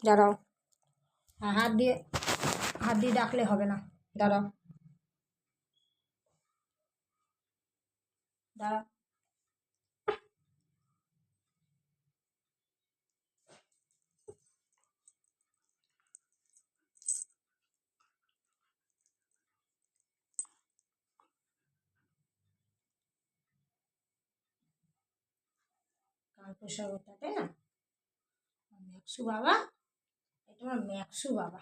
দাঁড়াও, হ্যাঁ, হাত দিয়ে ডাকলে হবে না। দাঁড়াও দাঁড়াও। কান পোষা ওটা, তাই না? ম্যাক্সু বাবা, এটা আমার ম্যাক্সু বাবা।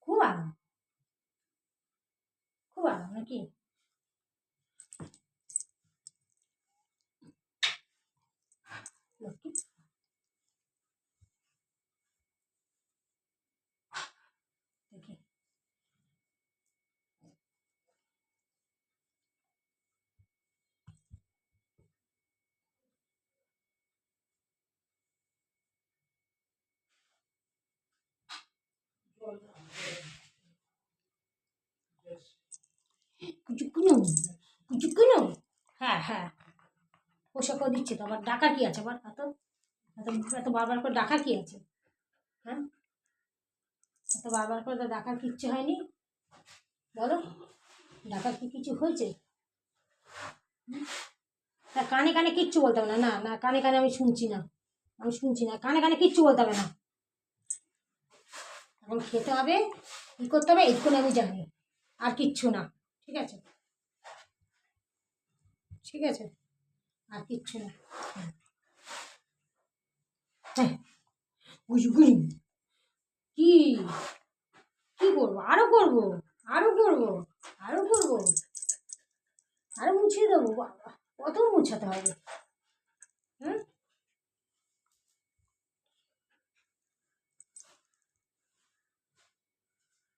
খুব আরাম, খুব আরাম নাকি? লক্ষ্মী, দেখি। কুচুকুনু, কুচুকুনু। হ্যাঁ হ্যাঁ, পোশাকও দিচ্ছে তো, আবার ডাকা কি আছে? আবার এত এত এত বারবার করে ডাকা কি আছে? হ্যাঁ, এত বারবার করে তো ডাকার কিচ্ছু হয়নি, বলো। ডাকার কি কিছু হয়েছে? তা কানে কানে কিচ্ছু বলতে হবে না, না না, কানে কানে আমি শুনছি না, আমি শুনছি না, কানে কানে কিচ্ছু বলতে হবে না। এখন খেতে হবে, কী করতে হবে এইটুকুনি আমি জানি, আর কিচ্ছু না। ঠিক আছে, ঠিক আছে, আর কিচ্ছু না। হ্যাঁ, গুজু গুজু। কি কি করবো? আরো করবো, আরো করবো, আরো করবো, আরো মুছিয়ে দেবো? বাবা, কত মুছাতে হবে? হুম,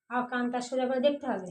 আর কানটা সোজা করে দেখতে হবে।